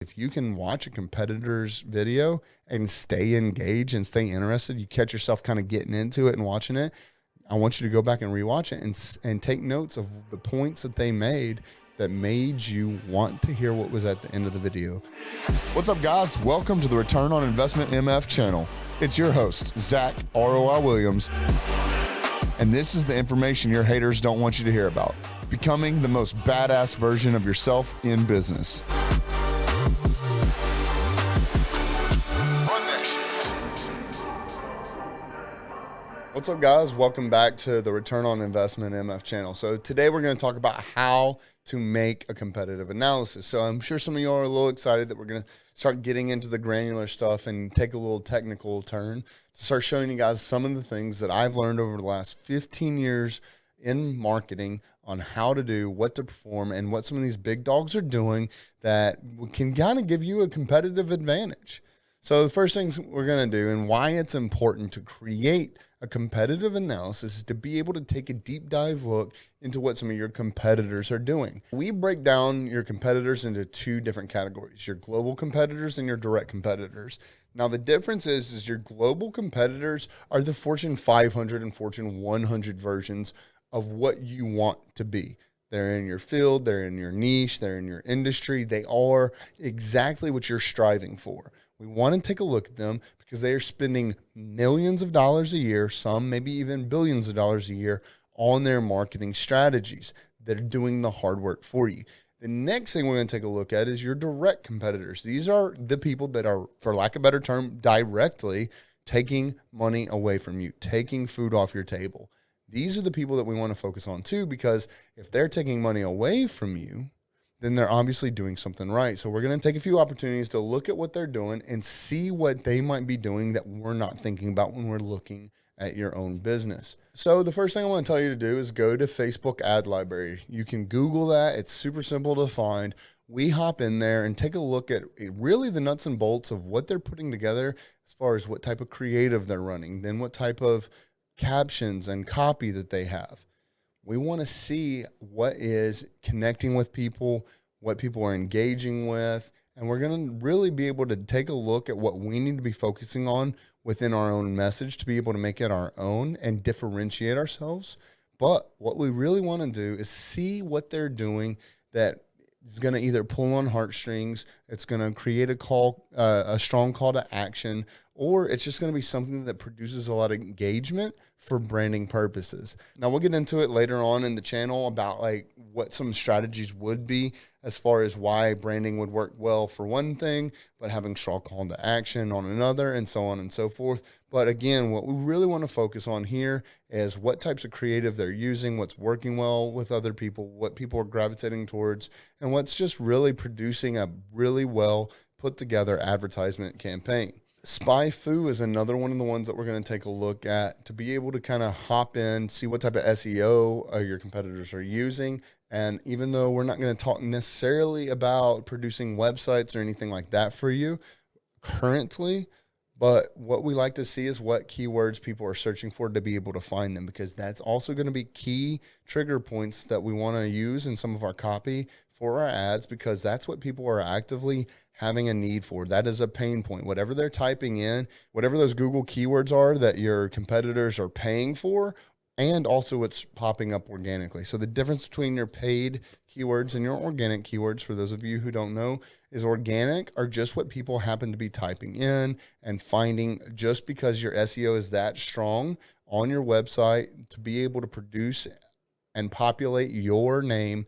If you can watch a competitor's video and stay engaged and stay interested, you catch yourself kind of getting into it and watching it. I want you to go back and rewatch it and take notes of the points that they made that made you want to hear what was at the end of the video. What's up, guys? Welcome to the Return on Investment MF channel. It's your host, Zack ROI Williams. And this is the information your haters don't want you to hear about. Becoming the most badass version of yourself in business. What's up, guys? Welcome back to the Return on Investment MF channel. So today we're going to talk about how to make a competitive analysis. So I'm sure some of you are a little excited that we're going to start getting into the granular stuff and take a little technical turn to start showing you guys some of the things that I've learned over the last 15 years in marketing on how to do, what to perform, and what some of these big dogs are doing that can kind of give you a competitive advantage. So the first things we're going to do and why it's important to create a competitive analysis is to be able to take a deep dive look into what some of your competitors are doing. We break down your competitors into two different categories, your global competitors and your direct competitors. Now, the difference is your global competitors are the Fortune 500 and Fortune 100 versions of what you want to be. They're in your field, they're in your niche, they're in your industry. They are exactly what you're striving for. We want to take a look at them because they are spending millions of dollars a year, some maybe even billions of dollars a year on their marketing strategies. They're doing the hard work for you. The next thing we're going to take a look at is your direct competitors. These are the people that are, for lack of a better term, directly taking money away from you, taking food off your table. These are the people that we want to focus on too, because if they're taking money away from you, then they're obviously doing something right. So we're going to take a few opportunities to look at what they're doing and see what they might be doing that we're not thinking about when we're looking at your own business. So the first thing I want to tell you to do is go to Facebook Ad Library. You can Google that. It's super simple to find. We hop in there and take a look at really the nuts and bolts of what they're putting together as far as what type of creative they're running, then what type of captions and copy that they have. We want to see what is connecting with people, what people are engaging with, and we're going to really be able to take a look at what we need to be focusing on within our own message to be able to make it our own and differentiate ourselves. But what we really want to do is see what they're doing that is going to either pull on heartstrings, it's going to create a strong call to action, or it's just going to be something that produces a lot of engagement for branding purposes. Now, we'll get into it later on in the channel about like what some strategies would be as far as why branding would work well for one thing, but having strong call to action on another, and so on and so forth. But again, what we really want to focus on here is what types of creative they're using, what's working well with other people, what people are gravitating towards, and what's just really producing a really well put together advertisement campaign. Spy Foo is another one of the ones that we're going to take a look at to be able to kind of hop in, see what type of SEO your competitors are using. And even though we're not going to talk necessarily about producing websites or anything like that for you currently, but what we like to see is what keywords people are searching for to be able to find them, because that's also going to be key trigger points that we want to use in some of our copy for our ads, because that's what people are actively having a need for. That is a pain point. Whatever they're typing in, whatever those Google keywords are that your competitors are paying for, and also what's popping up organically. So the difference between your paid keywords and your organic keywords, for those of you who don't know, is organic are just what people happen to be typing in and finding just because your SEO is that strong on your website to be able to produce and populate your name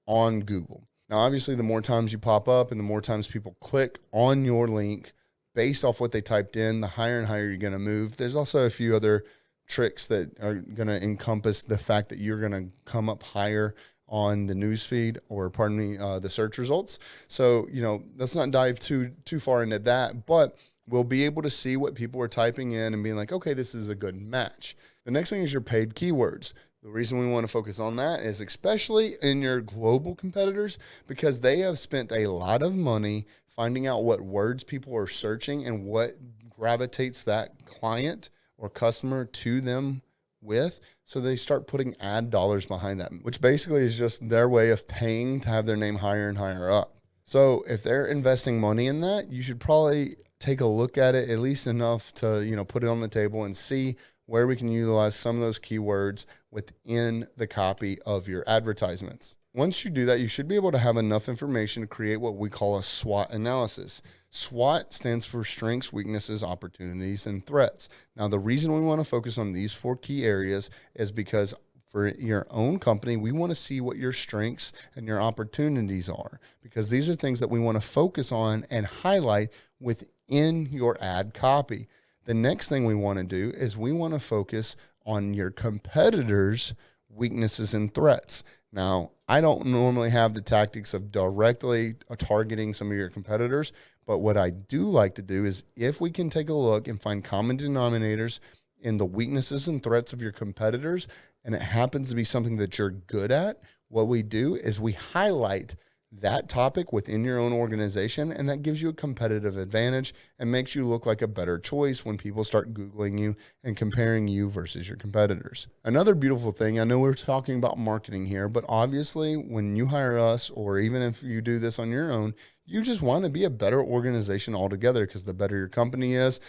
on Google. Now, obviously, the more times you pop up and the more times people click on your link based off what they typed in, the higher and higher you're going to move. There's also a few other tricks that are going to encompass the fact that you're going to come up higher on the newsfeed, or pardon me, the search results. So, let's not dive too far into that, but we'll be able to see what people are typing in and being like, okay, this is a good match. The next thing is your paid keywords. The reason we want to focus on that is especially in your global competitors, because they have spent a lot of money finding out what words people are searching and what gravitates that client or customer to them with. So they start putting ad dollars behind that, which basically is just their way of paying to have their name higher and higher up. So if they're investing money in that, you should probably take a look at it at least enough to, put it on the table and see where we can utilize some of those keywords within the copy of your advertisements. Once you do that, you should be able to have enough information to create what we call a SWOT analysis. SWOT stands for strengths, weaknesses, opportunities, and threats. Now, the reason we want to focus on these 4 key areas is because for your own company, we want to see what your strengths and your opportunities are, because these are things that we want to focus on and highlight within your ad copy. The next thing we want to do is we want to focus on your competitors' weaknesses and threats. Now, I don't normally have the tactics of directly targeting some of your competitors, but what I do like to do is if we can take a look and find common denominators in the weaknesses and threats of your competitors, and it happens to be something that you're good at, what we do is we highlight that topic within your own organization, and that gives you a competitive advantage and makes you look like a better choice when people start Googling you and comparing you versus your competitors. Another beautiful thing, I know we're talking about marketing here, but obviously when you hire us, or even if you do this on your own, you just want to be a better organization altogether, because the better your company is,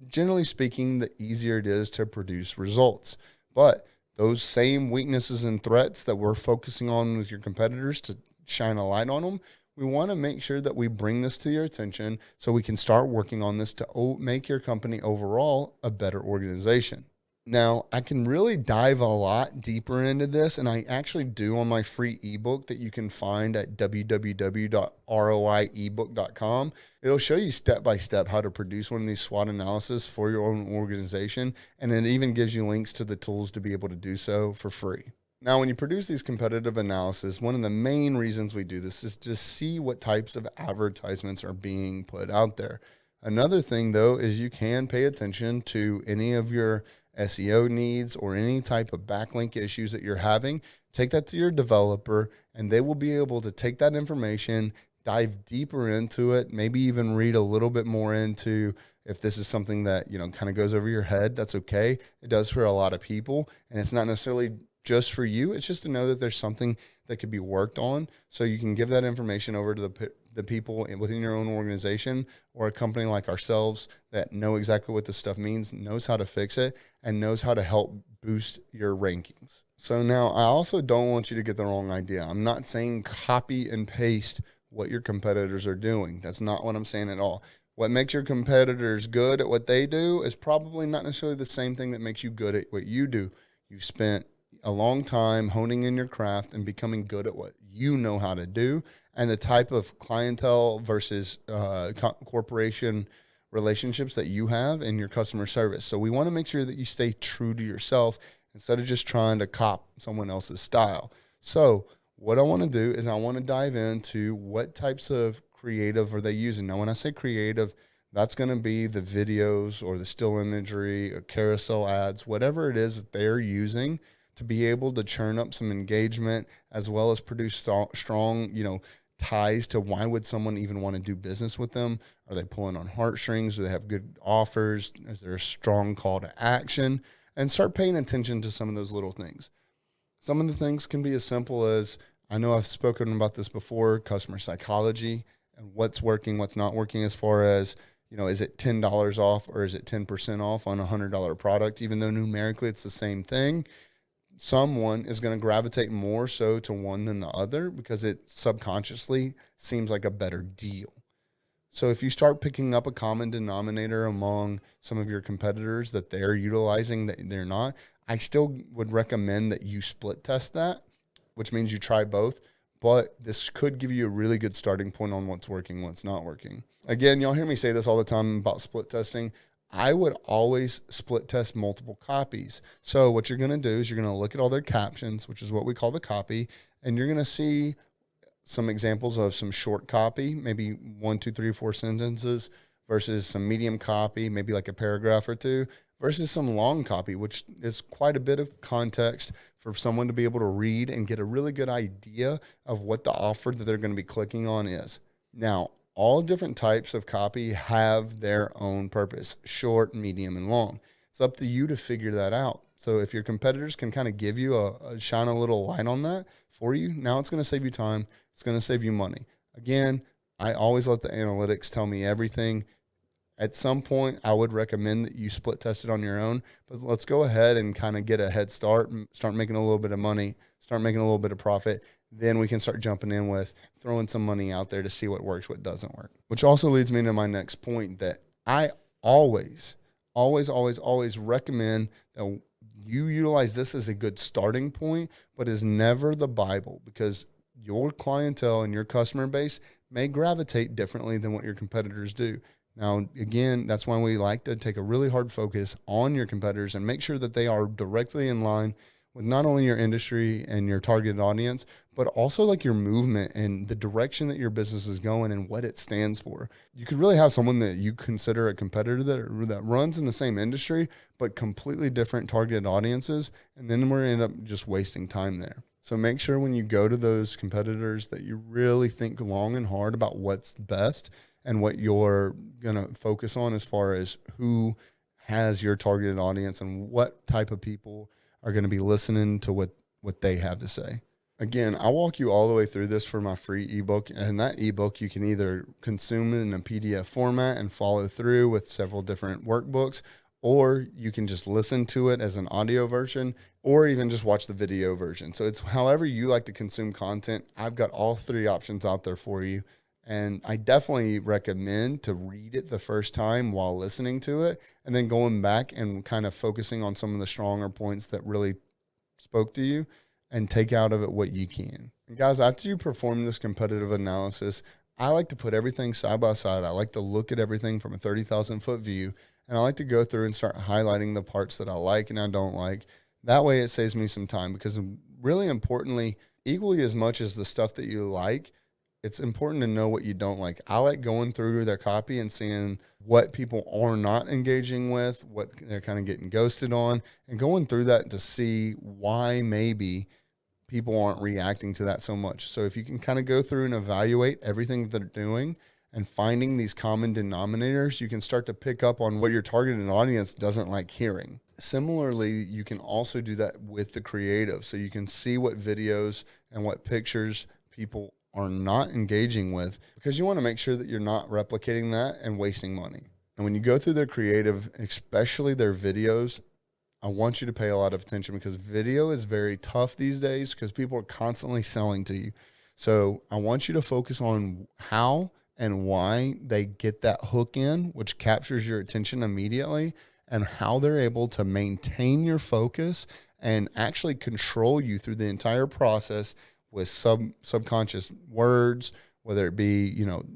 generally speaking, the easier it is to produce results. But those same weaknesses and threats that we're focusing on with your competitors, to shine a light on them, we want to make sure that we bring this to your attention so we can start working on this to make your company overall a better organization. Now, I can really dive a lot deeper into this, and I actually do on my free ebook that you can find at www.roiebook.com. It'll show you step by step how to produce one of these SWOT analysis for your own organization, and it even gives you links to the tools to be able to do so for free. Now, when you produce these competitive analysis, one of the main reasons we do this is to see what types of advertisements are being put out there. Another thing, though, is you can pay attention to any of your SEO needs or any type of backlink issues that you're having. Take that to your developer, and they will be able to take that information, dive deeper into it, maybe even read a little bit more into if this is something that, kind of goes over your head. That's okay. It does for a lot of people, and it's not necessarily just for you. It's just to know that there's something that could be worked on, so you can give that information over to the people within your own organization, or a company like ourselves that know exactly what this stuff means, knows how to fix it, and knows how to help boost your rankings. So now, I also don't want you to get the wrong idea. I'm not saying copy and paste what your competitors are doing. That's not what I'm saying at all. What makes your competitors good at what they do is probably not necessarily the same thing that makes you good at what you do. You've spent a long time honing in your craft and becoming good at what you know how to do, and the type of clientele versus corporation relationships that you have in your customer service. So we want to make sure that you stay true to yourself instead of just trying to cop someone else's style. So what I want to do is I want to dive into what types of creative are they using. Now, when I say creative, that's going to be the videos or the still imagery or carousel ads, whatever it is that they're using to be able to churn up some engagement, as well as produce strong, ties to why would someone even want to do business with them? Are they pulling on heartstrings? Do they have good offers? Is there a strong call to action? And start paying attention to some of those little things. Some of the things can be as simple as, I know I've spoken about this before, customer psychology and what's working, what's not working, as far as, is it $10 off or is it 10% off on a $100 product? Even though numerically it's the same thing, someone is going to gravitate more so to one than the other because it subconsciously seems like a better deal. So if you start picking up a common denominator among some of your competitors that they're utilizing that they're not, I still would recommend that you split test that, which means you try both. But this could give you a really good starting point on what's working, what's not working. Again, y'all hear me say this all the time about split testing. I would always split test multiple copies. So what you're going to do is you're going to look at all their captions, which is what we call the copy, and you're going to see some examples of some short copy, maybe 1, 2, 3, 4 sentences, versus some medium copy, maybe like a paragraph or two, versus some long copy, which is quite a bit of context for someone to be able to read and get a really good idea of what the offer that they're going to be clicking on is. Now, all different types of copy have their own purpose, short, medium, and long. It's up to you to figure that out. So if your competitors can kind of give you shine a little light on that for you, now it's going to save you time. It's going to save you money. Again, I always let the analytics tell me everything. At some point, I would recommend that you split test it on your own, but let's go ahead and kind of get a head start and start making a little bit of money, start making a little bit of profit. Then we can start jumping in with throwing some money out there to see what works, what doesn't work. Which also leads me to my next point, that I always recommend that you utilize this as a good starting point, but is never the Bible, because your clientele and your customer base may gravitate differently than what your competitors do. Now, again, that's why we like to take a really hard focus on your competitors and make sure that they are directly in line with not only your industry and your targeted audience, but also like your movement and the direction that your business is going and what it stands for. You could really have someone that you consider a competitor that runs in the same industry, but completely different targeted audiences. And then we're end up just wasting time there. So make sure when you go to those competitors that you really think long and hard about what's best and what you're going to focus on as far as who has your targeted audience and what type of people are going to be listening to what they have to say. Again, I'll walk you all the way through this for my free ebook, and that ebook you can either consume in a PDF format and follow through with several different workbooks, or you can just listen to it as an audio version, or even just watch the video version. So it's however you like to consume content. I've got all three options out there for you. And I definitely recommend to read it the first time while listening to it, and then going back and kind of focusing on some of the stronger points that really spoke to you and take out of it what you can. And guys, after you perform this competitive analysis, I like to put everything side by side. I like to look at everything from a 30,000 foot view, and I like to go through and start highlighting the parts that I like and I don't like. That way it saves me some time, because really importantly, equally as much as the stuff that you like, it's important to know what you don't like. I like going through their copy and seeing what people are not engaging with, what they're kind of getting ghosted on, and going through that to see why maybe people aren't reacting to that so much. So if you can kind of go through and evaluate everything that they're doing and finding these common denominators, you can start to pick up on what your targeted audience doesn't like hearing. Similarly, you can also do that with the creative. So you can see what videos and what pictures people are not engaging with, because you want to make sure that you're not replicating that and wasting money. And when you go through their creative, especially their videos, I want you to pay a lot of attention, because video is very tough these days because people are constantly selling to you. So I want you to focus on how and why they get that hook in, which captures your attention immediately, and how they're able to maintain your focus and actually control you through the entire process with subconscious words, whether it be,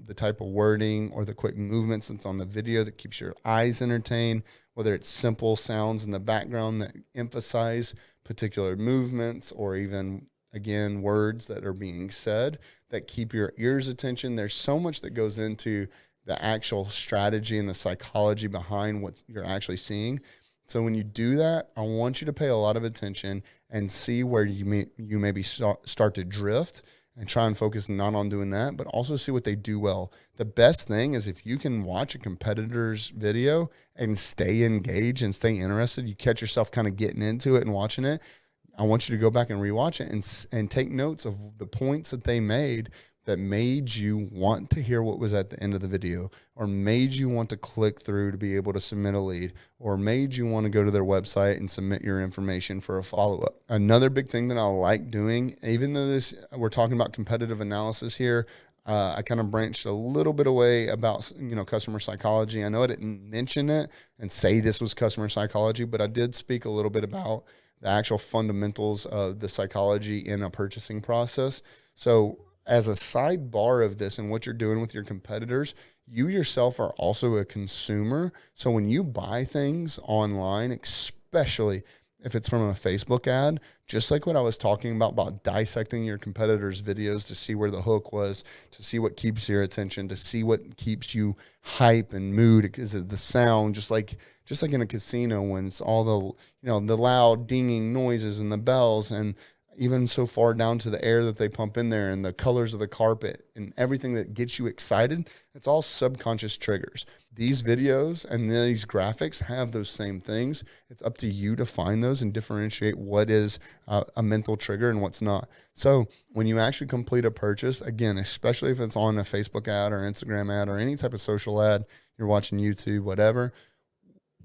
the type of wording or the quick movements that's on the video that keeps your eyes entertained, whether it's simple sounds in the background that emphasize particular movements, or even, again, words that are being said that keep your ears' attention. There's so much that goes into the actual strategy and the psychology behind what you're actually seeing. So when you do that, I want you to pay a lot of attention and see where you maybe start to drift, and try and focus not on doing that, but also see what they do well. The best thing is if you can watch a competitor's video and stay engaged and stay interested, you catch yourself kind of getting into it and watching it. I want you to go back and rewatch it and take notes of the points that they made that made you want to hear what was at the end of the video, or made you want to click through to be able to submit a lead, or made you want to go to their website and submit your information for a follow-up. Another big thing that I like doing, even though we're talking about competitive analysis here, I kind of branched a little bit away about, customer psychology. I know I didn't mention it and say this was customer psychology, but I did speak a little bit about the actual fundamentals of the psychology in a purchasing process. So as a sidebar of this and what you're doing with your competitors, you yourself are also a consumer. So when you buy things online, especially if it's from a Facebook ad, just like what I was talking about dissecting your competitors' videos to see where the hook was, to see what keeps your attention, to see what keeps you hype and mood, is it the sound, just like in a casino when it's all the, the loud dinging noises and the bells, and even so far down to the air that they pump in there and the colors of the carpet and everything that gets you excited. It's all subconscious triggers. These videos and these graphics have those same things. It's up to you to find those and differentiate what is a mental trigger and what's not. So when you actually complete a purchase, again, especially if it's on a Facebook ad or Instagram ad or any type of social ad, you're watching YouTube, whatever,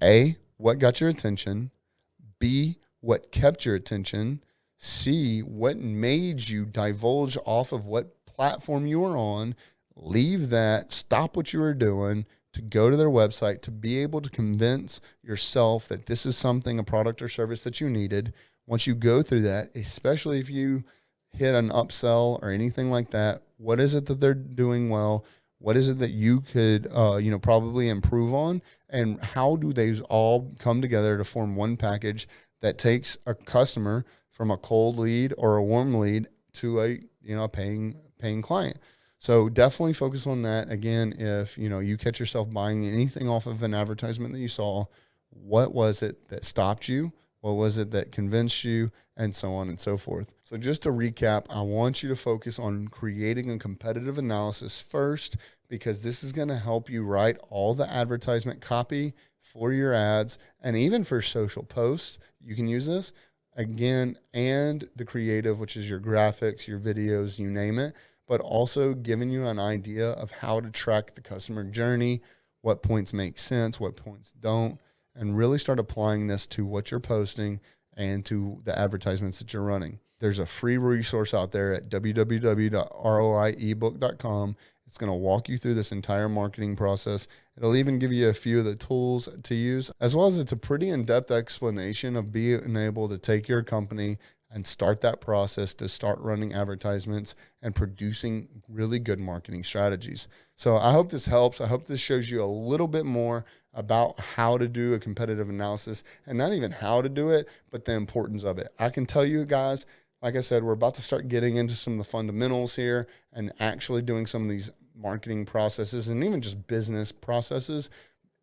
A, what got your attention? B, what kept your attention? C, what made you divulge off of what platform you were on, leave that, stop what you were doing to go to their website, to be able to convince yourself that this is something, a product or service that you needed. Once you go through that, especially if you hit an upsell or anything like that, what is it that they're doing well? What is it that you could, probably improve on? And how do these all come together to form one package that takes a customer from a cold lead or a warm lead to a paying client? So definitely focus on that. Again, if you catch yourself buying anything off of an advertisement that you saw, what was it that stopped you? What was it that convinced you? And so on and so forth. So just to recap, I want you to focus on creating a competitive analysis first, because this is going to help you write all the advertisement copy for your ads and even for social posts. You can use this again, and the creative, which is your graphics, your videos, you name it, but also giving you an idea of how to track the customer journey, what points make sense, what points don't, and really start applying this to what you're posting and to the advertisements that you're running. There's a free resource out there at www.roiebook.com. It's going to walk you through this entire marketing process. It'll even give you a few of the tools to use, as well as it's a pretty in-depth explanation of being able to take your company and start that process to start running advertisements and producing really good marketing strategies. So I hope this helps. I hope this shows you a little bit more about how to do a competitive analysis, and not even how to do it, but the importance of it. I can tell you guys, like I said, we're about to start getting into some of the fundamentals here and actually doing some of these marketing processes and even just business processes.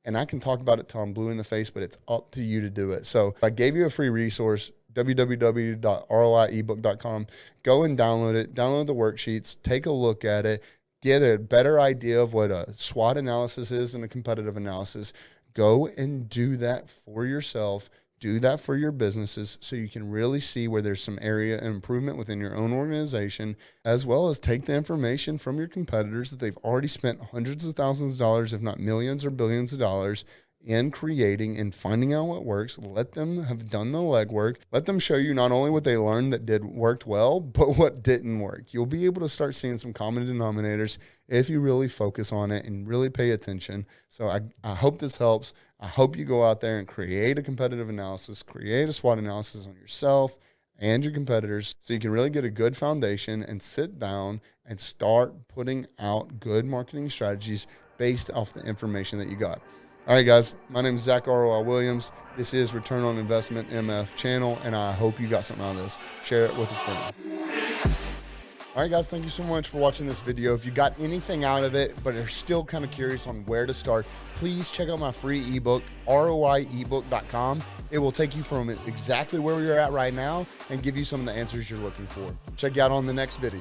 And I can talk about it till I'm blue in the face, but it's up to you to do it. So I gave you a free resource, www.roiebook.com. Go and download it, download the worksheets, take a look at it, get a better idea of what a SWOT analysis is and a competitive analysis. Go and do that for yourself. Do that for your businesses so you can really see where there's some area of improvement within your own organization, as well as take the information from your competitors that they've already spent hundreds of thousands of dollars, if not millions or billions of dollars, in creating and finding out what works. Let them have done the legwork. Let them show you not only what they learned that worked well, but what didn't work. You'll be able to start seeing some common denominators if you really focus on it and really pay attention. So I hope this helps. I hope you go out there and create a competitive analysis, create a SWOT analysis on yourself and your competitors so you can really get a good foundation and sit down and start putting out good marketing strategies based off the information that you got. All right, guys, my name is Zack Williams. This is Return on Investment MF channel, and I hope you got something out of this. Share it with a friend. All right, guys, thank you so much for watching this video. If you got anything out of it, but are still kind of curious on where to start, please check out my free ebook, roiebook.com. It will take you from exactly where you're at right now and give you some of the answers you're looking for. Check you out on the next video.